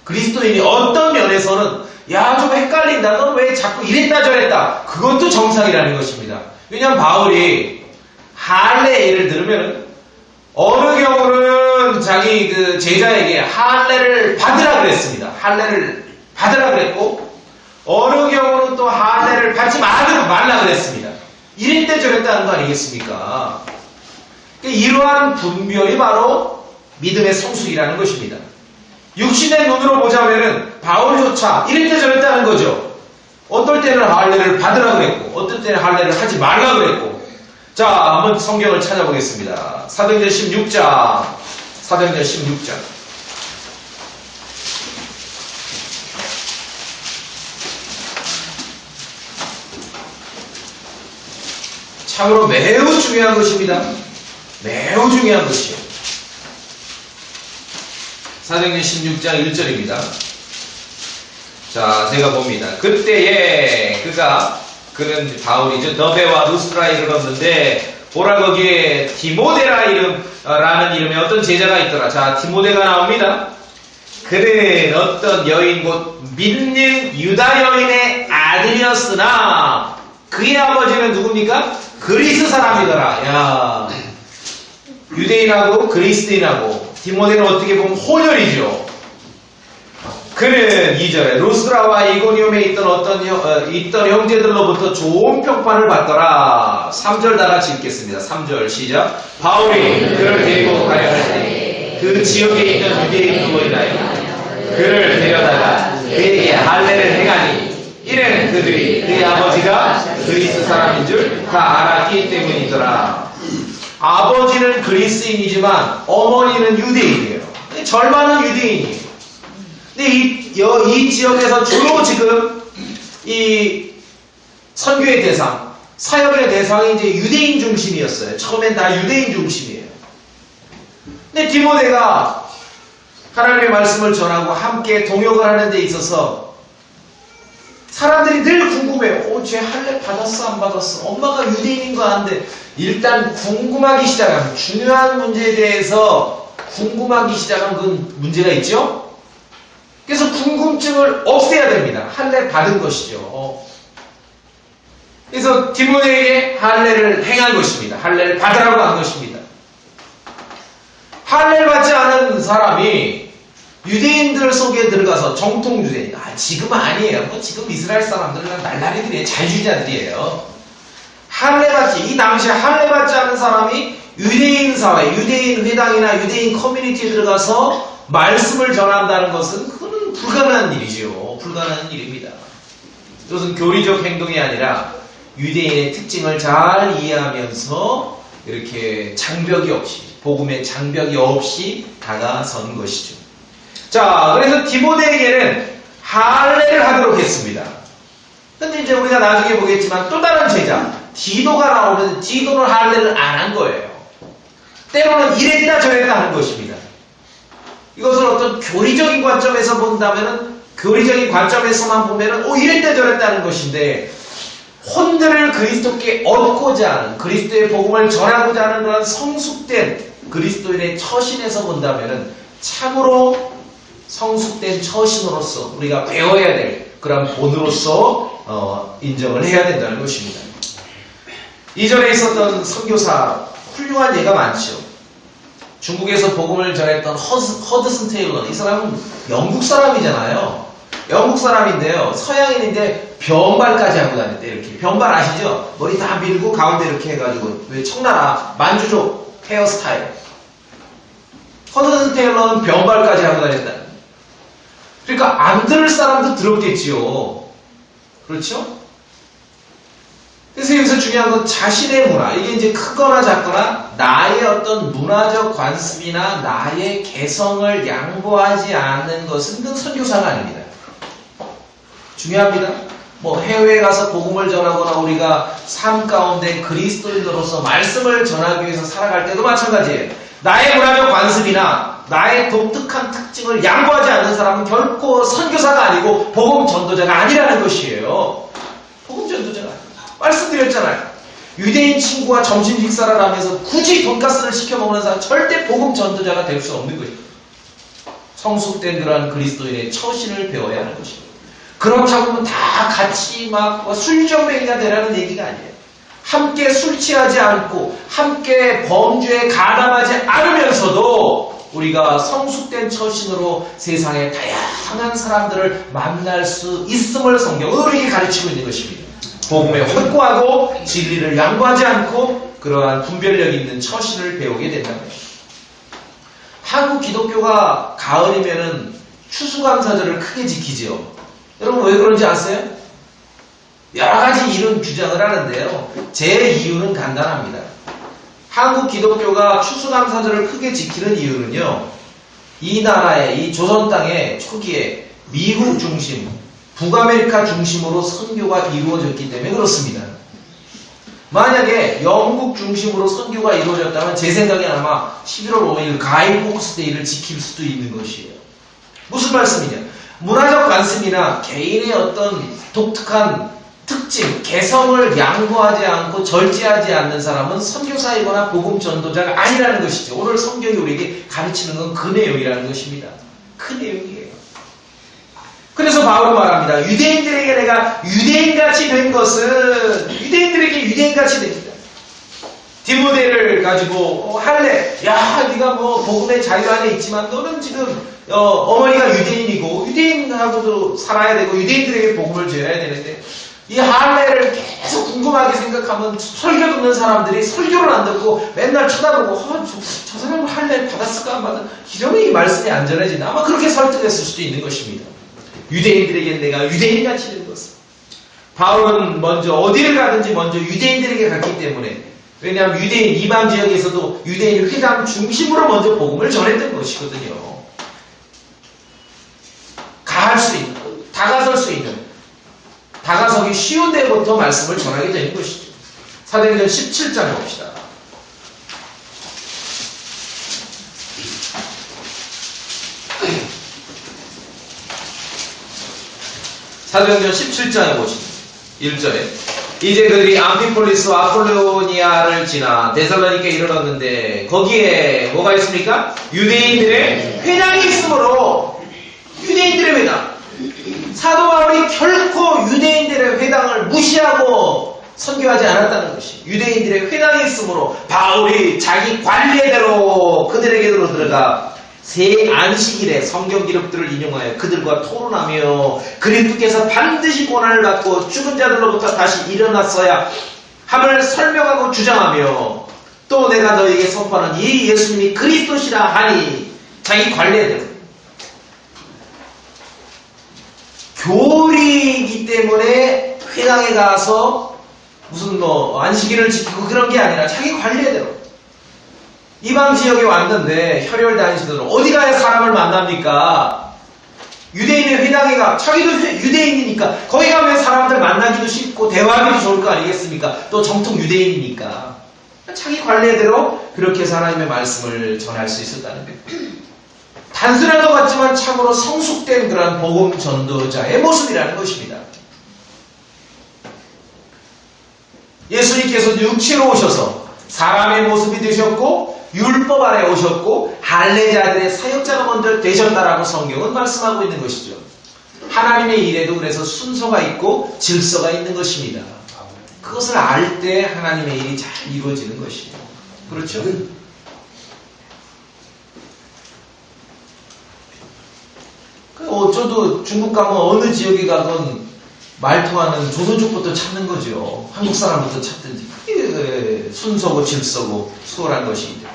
그리스도인이 어떤 면에서는 야, 좀 헷갈린다. 넌 왜 자꾸 이랬다 저랬다. 그것도 정상이라는 것입니다. 왜냐하면 바울이 할례 예를 들으면 어느 경우는 자기 그 제자에게 할례를 받으라 그랬습니다. 할례를 받으라 그랬고, 어느 경우는 또 할례를 받지 말라 그랬습니다. 이랬대 저랬다는 거 아니겠습니까? 이러한 분별이 바로 믿음의 성숙이라는 것입니다. 육신의 눈으로 보자면은 바울조차 이랬대 저랬다는 거죠. 어떨 때는 할례를 받으라 그랬고, 어떨 때는 할례를 하지 말라 그랬고. 자, 한번 성경을 찾아보겠습니다. 사도행전 16장. 사도행전 16장. 참으로 매우 중요한 것입니다. 매우 중요한 것이요. 사도행전 16장 1절입니다. 자, 제가 봅니다. 그때에 그는 바울이죠. 더베와 루스트라에 이르렀는데 보라 거기에 디모데라는 이름의 어떤 제자가 있더라. 자, 디모데가 나옵니다. 그는 어떤 여인 곧 믿는 유다 여인의 아들이었으나 그의 아버지는 누굽니까? 그리스 사람이더라. 야, 유대인하고 그리스인하고 디모데는 어떻게 보면 혼혈이죠. 그는 2절에 루스라와 이고니움에 있던 형제들로부터 좋은 평판을 받더라. 3절 다 같이 읽겠습니다. 3절 시작. 바울이 그를 데리고 가야 할 때 그 지역에 있는 유대인 그거이나요. 그를 데려다가 그에게 할례를 행하니 이는 그들이 그의 아버지가 그리스 사람인 줄 다 알았기 때문이더라. 아버지는 그리스인이지만 어머니는 유대인이에요. 절반은 유대인이에요. 근데 이 지역에서 주로 지금 이 선교의 대상, 사역의 대상이 이제 유대인 중심이었어요. 처음엔 다 유대인 중심이에요. 근데 디모데가 하나님의 말씀을 전하고 함께 동역을 하는 데 있어서 사람들이 늘 궁금해요. 쟤 할례 받았어 안 받았어? 엄마가 유대인인 거 아는데 일단 궁금하기 시작한 중요한 문제에 대해서 궁금하기 시작한 그 문제가 있죠? 그래서 궁금증을 없애야 됩니다. 할례 받은 것이죠. 그래서 디모데에게 할례를 행한 것입니다. 할례를 받으라고 한 것입니다. 할례를 받지 않은 사람이 유대인들 속에 들어가서 정통 유대인, 지금은 아니에요. 지금 이스라엘 사람들은 날라리들이에요. 자유주의자들이에요. 할례 받지, 이 당시에 할례 받지 않은 사람이 유대인 사회, 유대인 회당이나 유대인 커뮤니티에 들어가서 말씀을 전한다는 것은 그건 불가능한 일이죠. 불가능한 일입니다. 이것은 교리적 행동이 아니라 유대인의 특징을 잘 이해하면서 이렇게 장벽이 없이, 복음의 장벽이 없이 다가선 것이죠. 자, 그래서 디모데에게는 할례를 하도록 했습니다. 근데 이제 우리가 나중에 보겠지만 또 다른 제자, 디도가 나오는데 디도는 할례를 안 한 거예요. 때로는 이랬다 저랬다 하는 것입니다. 이것을 어떤 교리적인 관점에서 본다면은, 교리적인 관점에서만 보면은, 이랬다 저랬다 하는 것인데, 혼들을 그리스도께 얻고자 하는, 그리스도의 복음을 전하고자 하는 그런 성숙된 그리스도인의 처신에서 본다면은, 참으로 성숙된 처신으로서 우리가 배워야 될 그런 본으로서 인정을 해야 된다는 것입니다. 이전에 있었던 선교사 훌륭한 예가 많죠. 중국에서 복음을 전했던 허드슨 테일러, 이 사람은 영국 사람이잖아요. 영국 사람인데요, 서양인인데 변발까지 하고 다녔대. 이렇게 변발 아시죠? 머리 다 밀고 가운데 이렇게 해가지고, 왜 청나라 만주족 헤어스타일. 허드슨 테일러는 변발까지 하고 다녔다. 그러니까 안 들을 사람도 들었겠지요. 그렇죠? 그래서 여기서 중요한 건 자신의 문화, 이게 이제 크거나 작거나 나의 어떤 문화적 관습이나 나의 개성을 양보하지 않는 것은 그 선교사가 아닙니다. 중요합니다. 뭐 해외에 가서 복음을 전하거나 우리가 삶 가운데 그리스도인으로서 말씀을 전하기 위해서 살아갈 때도 마찬가지예요. 나의 문화적 관습이나 나의 독특한 특징을 양보하지 않는 사람은 결코 선교사가 아니고 복음 전도자가 아니라는 것이에요. 복음 전도자가 아닙니다. 말씀드렸잖아요. 유대인 친구와 점심 식사를 하면서 굳이 돈가스를 시켜 먹는 사람 절대 복음 전도자가 될 수 없는 것입니다. 성숙된 그러한 그리스도인의 처신을 배워야 하는 것입니다. 그렇다고 하면 다 같이 막 술정뱅이가 되라는 얘기가 아니에요. 함께 술 취하지 않고 함께 범죄에 가담하지 않으면서도 우리가 성숙된 처신으로 세상의 다양한 사람들을 만날 수 있음을 성경은 우리에게 가르치고 있는 것입니다. 복음에 확고하고 진리를 양보하지 않고 그러한 분별력 있는 처신을 배우게 된다는 것입니다. 한국 기독교가 가을이면은 추수감사절을 크게 지키지요. 여러분 왜 그런지 아세요? 여러 가지 이런 주장을 하는데요. 제 이유는 간단합니다. 한국 기독교가 추수감사절을 크게 지키는 이유는요. 이 나라의 이 조선 땅의 초기에 미국 중심, 북아메리카 중심으로 선교가 이루어졌기 때문에 그렇습니다. 만약에 영국 중심으로 선교가 이루어졌다면 제 생각에 아마 11월 5일 가이 포커스 데이를 지킬 수도 있는 것이에요. 무슨 말씀이냐? 문화적 관습이나 개인의 어떤 독특한 특징, 개성을 양보하지 않고 절제하지 않는 사람은 선교사이거나 복음 전도자가 아니라는 것이죠. 오늘 성경이 우리에게 가르치는 건 그 내용이라는 것입니다. 그 내용이에요. 그래서 바울은 말합니다. 유대인들에게 내가 유대인같이 된 것은 유대인들에게 유대인같이 됩니다. 디모데를 가지고 할례, 야 네가 뭐 복음의 자유 안에 있지만 너는 지금 어머니가 유대인이고 유대인하고도 살아야 되고 유대인들에게 복음을 전해야 되는데 이 할례를 계속 궁금하게 생각하면 설교 듣는 사람들이 설교를 안 듣고 맨날 쳐다보고 저 사람은 할례 받았을까 안 받았을까 이러면 이 말씀이 안 전해진다. 아마 그렇게 설득했을 수도 있는 것입니다. 유대인들에게 내가 유대인같이 된 것은 바울은 먼저 어디를 가든지 먼저 유대인들에게 갔기 때문에 왜냐하면 유대인 이방 지역에서도 유대인 회당 중심으로 먼저 복음을 전했던 것이거든요. 가할 수 있는, 다가설 수 있는, 다가서기 쉬운 데부터 말씀을 전하게 되는 것이죠. 사도행전 17장 봅시다. 사도행전 17장에 보시면 1절에 이제 그들이 암피폴리스와 아폴로니아를 지나 데살로니가에 이르렀는데 거기에 뭐가 있습니까? 유대인들의 회당이 있으므로 유대인들의 회당 사도 바울이 결코 유대인들의 회당을 무시하고 선교하지 않았다는 것이 유대인들의 회당이 있으므로 바울이 자기 관례대로 그들에게로 들어가 새 안식일에 성경 기록들을 인용하여 그들과 토론하며 그리스도께서 반드시 고난을 받고 죽은 자들로부터 다시 일어났어야 함을 설명하고 주장하며 또 내가 너에게 선포하는 이 예수님이 그리스도시라 하니 자기 관례대로 교리이기 때문에 회당에 가서 무슨 뭐 안식일을 지키고 그런 게 아니라 자기 관례대로 이방 지역에 왔는데 혈혈 다니시더라도 어디 가야 사람을 만납니까? 유대인의 회당에 가 자기도 유대인이니까 거기 가면 사람들 만나기도 쉽고 대화하기도 좋을 거 아니겠습니까? 또 정통 유대인이니까 자기 관례대로 그렇게 해서 하나님의 말씀을 전할 수 있었다는 거예요. 단순한 것 같지만 참으로 성숙된 그런 복음 전도자의 모습이라는 것입니다. 예수님께서 육체로 오셔서 사람의 모습이 되셨고 율법 아래 오셨고 할례자들의 사역자가 먼저 되셨다라고 성경은 말씀하고 있는 것이죠. 하나님의 일에도 그래서 순서가 있고 질서가 있는 것입니다. 그것을 알 때 하나님의 일이 잘 이루어지는 것이에요. 그렇죠? 저도 중국 가면 어느 지역에 가건 말 통하는 조선족부터 찾는 거죠. 한국 사람부터 찾든지. 그게 순서고 질서고 수월한 것이죠.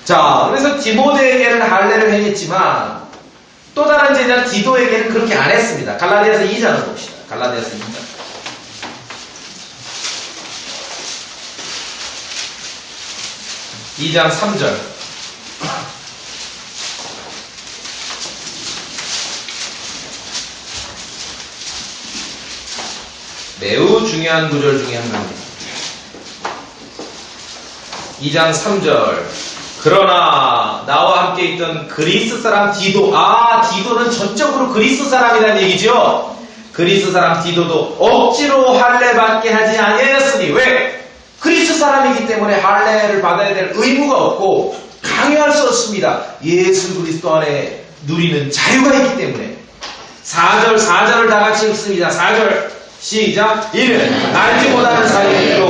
자, 그래서 디모데에게는 할례를 행했지만 또 다른 제자 디도에게는 그렇게 안 했습니다. 갈라디아서 2장을 봅시다. 갈라디아서 2장. (2장 3절) 매우 중요한 구절 중에 하나입니다. 2장 3절 그러나 나와 함께 있던 그리스 사람 디도 디도는 전적으로 그리스 사람이라는 얘기죠. 그리스 사람 디도도 억지로 할례 받게 하지 아니하였으니 왜? 그리스 사람이기 때문에 할례를 받아야 될 의무가 없고 강요할 수 없습니다. 예수 그리스도 안에 누리는 자유가 있기 때문에 4절을 다 같이 읽습니다. 4절 시작. 이는 알지 못하는 사이로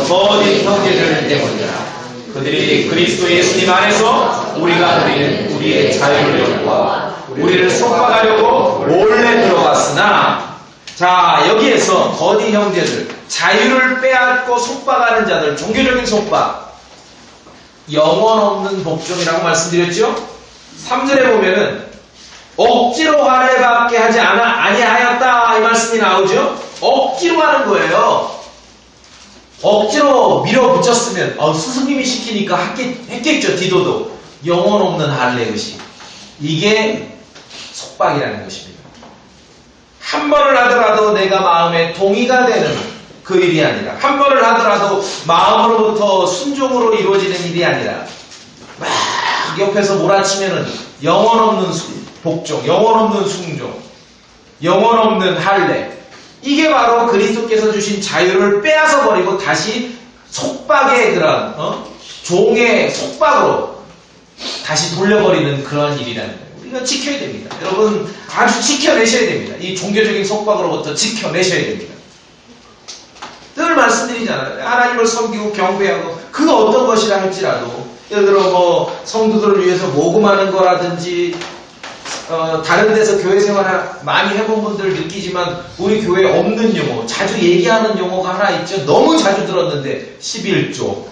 거짓 형제들 때문이다. 그들이 그리스도 예수님 안에서 우리가 누리는 우리의 자유를 엿보아 우리를 속박하려고 몰래 들어갔으나, 자, 여기에서 거짓 형제들, 자유를 빼앗고 속박하는 자들, 종교적인 속박, 영원 없는 복종이라고 말씀드렸죠? 3절에 보면은 억지로 할례받게 하지 아니하였다 이 말씀이 나오죠? 억지로 하는 거예요. 억지로 밀어붙였으면 스승님이 시키니까 했겠죠. 디도도 영혼 없는 할례 의식, 이게 속박이라는 것입니다. 한 번을 하더라도 내가 마음에 동의가 되는 그 일이 아니라, 한 번을 하더라도 마음으로부터 순종으로 이루어지는 일이 아니라 막 옆에서 몰아치면은 영혼 없는 복종, 영혼 없는 순종, 영혼 없는 할례, 이게 바로 그리스도께서 주신 자유를 빼앗아 버리고 다시 속박의 그런 종의 속박으로 다시 돌려버리는 그런 일이라는 거예요. 우리가 지켜야 됩니다. 여러분 아주 지켜내셔야 됩니다. 이 종교적인 속박으로부터 지켜내셔야 됩니다. 늘 말씀드리잖아요. 하나님을 섬기고 경배하고 그 어떤 것이라 할지라도, 예를 들어 뭐 성도들을 위해서 모금하는 거라든지, 다른 데서 교회 생활을 많이 해본 분들 느끼지만 우리 교회에 없는 용어, 자주 얘기하는 용어가 하나 있죠. 너무 자주 들었는데 11조.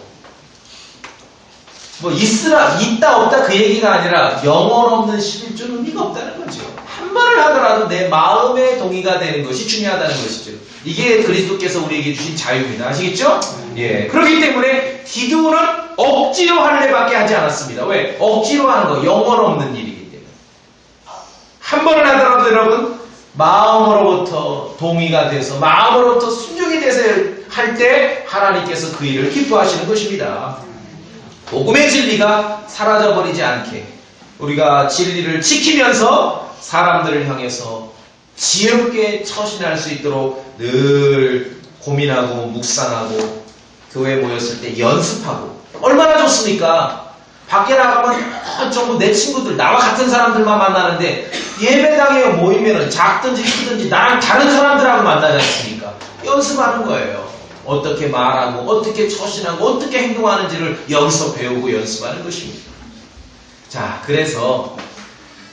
뭐 있다 없다 그 얘기가 아니라 영혼 없는 11조는 의미가 없다는 거죠. 한 번을 하더라도 내 마음의 동의가 되는 것이 중요하다는 것이죠. 이게 그리스도께서 우리에게 주신 자유입니다. 아시겠죠? 예. 그렇기 때문에 디도는 억지로 할례밖에 하지 않았습니다. 왜? 억지로 하는 거 영혼 없는 일이기 때문에. 한 번을 하더라도 여러분 마음으로부터 동의가 돼서 마음으로부터 순종이 돼서 할 때 하나님께서 그 일을 기뻐하시는 것입니다. 복음의 진리가 사라져버리지 않게 우리가 진리를 지키면서 사람들을 향해서 지혜롭게 처신할 수 있도록 늘 고민하고 묵상하고 교회에 모였을 때 연습하고. 얼마나 좋습니까? 밖에 나가면 전부 내 친구들, 나와 같은 사람들만 만나는데 예배당에 모이면 작든지 크든지 나랑 다른 사람들하고 만나지 않습니까? 연습하는 거예요. 어떻게 말하고 어떻게 처신하고 어떻게 행동하는지를 여기서 배우고 연습하는 것입니다. 자, 그래서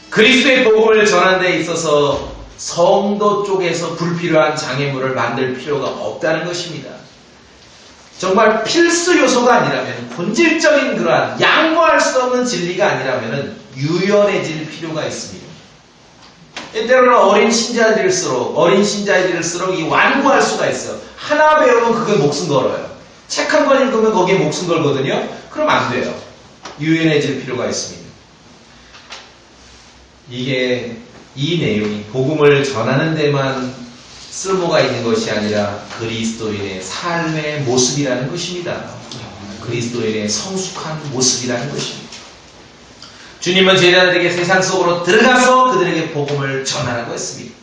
그리스도의 복음을 전하는 데 있어서 성도 쪽에서 불필요한 장애물을 만들 필요가 없다는 것입니다. 정말 필수 요소가 아니라면, 본질적인 그러한 양보할 수 없는 진리가 아니라면 유연해질 필요가 있습니다. 때로는 어린 신자들일수록 이 완고할 수가 있어요. 하나 배우면 그게 목숨 걸어요. 책 한 권 읽으면 거기에 목숨 걸거든요. 그럼 안 돼요. 유연해질 필요가 있습니다. 이 내용이 복음을 전하는 데만 쓸모가 있는 것이 아니라 그리스도인의 삶의 모습이라는 것입니다. 그리스도인의 성숙한 모습이라는 것입니다. 주님은 제자들에게 세상 속으로 들어가서 그들에게 복음을 전하라고 했습니다.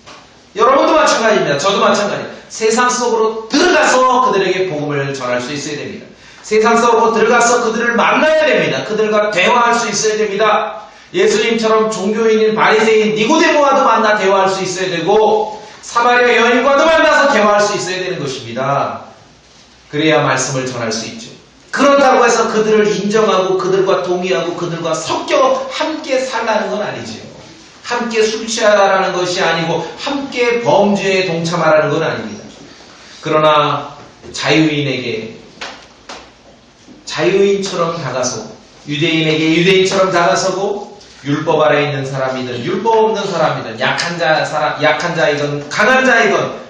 여러분도 마찬가지입니다. 저도 마찬가지입니다. 세상 속으로 들어가서 그들에게 복음을 전할 수 있어야 됩니다. 세상 속으로 들어가서 그들을 만나야 됩니다. 그들과 대화할 수 있어야 됩니다. 예수님처럼 종교인인 바리새인 니고데모와도 만나 대화할 수 있어야 되고, 사마리아 여인과도 만나서 대화할 수 있어야 되는 것입니다. 그래야 말씀을 전할 수 있죠. 그렇다고 해서 그들을 인정하고 그들과 동의하고 그들과 섞여 함께 살라는 건 아니죠. 함께 술 취하라는 것이 아니고 함께 범죄에 동참하라는 건 아닙니다. 그러나 자유인처럼 다가서고, 유대인에게 유대인처럼 다가서고, 율법 아래 있는 사람이든 율법 없는 사람이든 약한 자이든 강한 자이든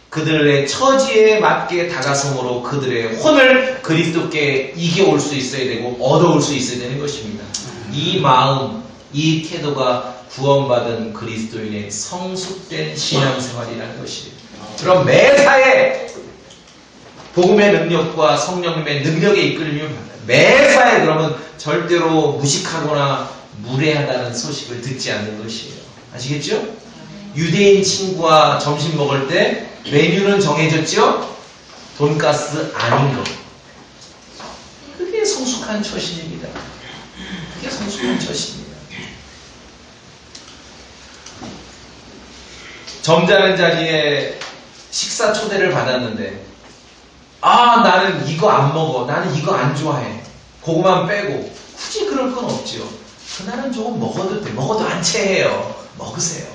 그들의 처지에 맞게 다가섬으로 그들의 혼을 그리스도께 이겨올 수 있어야 되고 얻어올 수 있어야 되는 것입니다. 이 마음, 이 태도가 구원받은 그리스도인의 성숙된 신앙생활이라는 것입니다. 그럼 매사에 복음의 능력과 성령님의 능력에 이끌림을 받아요. 매사에 그러면 절대로 무식하거나 무례하다는 소식을 듣지 않는 것이에요. 아시겠죠? 유대인 친구와 점심 먹을 때 메뉴는 정해졌죠? 돈가스 아닌 것. 그게 성숙한 처신입니다. 그게 성숙한 처신입니다. 점잖은 자리에 식사 초대를 받았는데 나는 이거 안 먹어. 나는 이거 안 좋아해. 그거만 빼고 굳이 그럴 건 없죠. 그날은 조금 먹어도 돼. 먹어도 안 체해요. 먹으세요.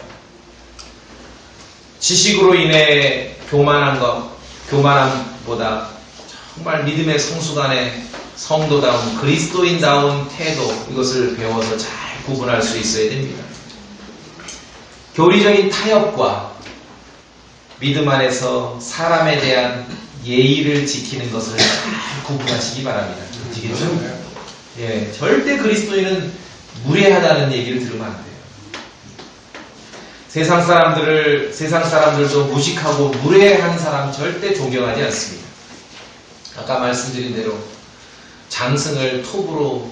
지식으로 인해 교만함보다 정말 믿음의 성수간의 성도다운 그리스도인다운 태도, 이것을 배워서 잘 구분할 수 있어야 됩니다. 교리적인 타협과 믿음 안에서 사람에 대한 예의를 지키는 것을 잘 구분하시기 바랍니다. 아시겠죠? 예, 절대 그리스도인은 무례하다는 얘기를 들으면 안 돼요. 세상 사람들도 무식하고 무례한 사람 절대 존경하지 않습니다. 아까 말씀드린 대로 장승을 톱으로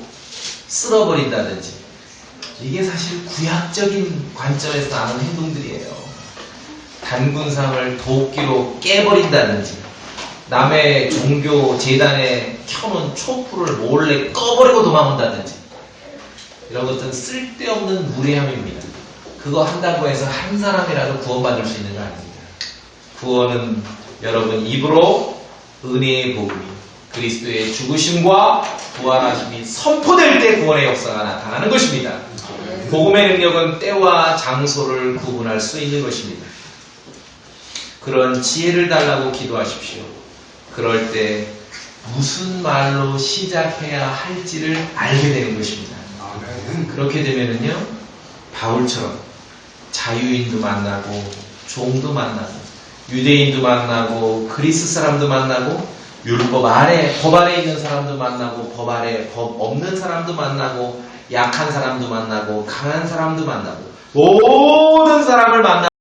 쓸어버린다든지, 이게 사실 구약적인 관점에서 나오는 행동들이에요. 단군상을 도끼로 깨버린다든지, 남의 종교 재단에 켜놓은 촛불을 몰래 꺼버리고 도망온다든지, 이런 것들은 쓸데없는 무례함입니다. 그거 한다고 해서 한 사람이라도 구원받을 수 있는 거 아닙니다. 구원은 여러분 입으로 은혜의 복음이, 그리스도의 죽으심과 부활하심이 선포될 때 구원의 역사가 나타나는 것입니다. 복음의 능력은 때와 장소를 구분할 수 있는 것입니다. 그런 지혜를 달라고 기도하십시오. 그럴 때 무슨 말로 시작해야 할지를 알게 되는 것입니다. 그렇게 되면은요, 바울처럼 자유인도 만나고 종도 만나고 유대인도 만나고 그리스 사람도 만나고 율법 아래, 법 아래 있는 사람도 만나고 법 아래, 법 없는 사람도 만나고 약한 사람도 만나고 강한 사람도 만나고 모든 사람을 만나고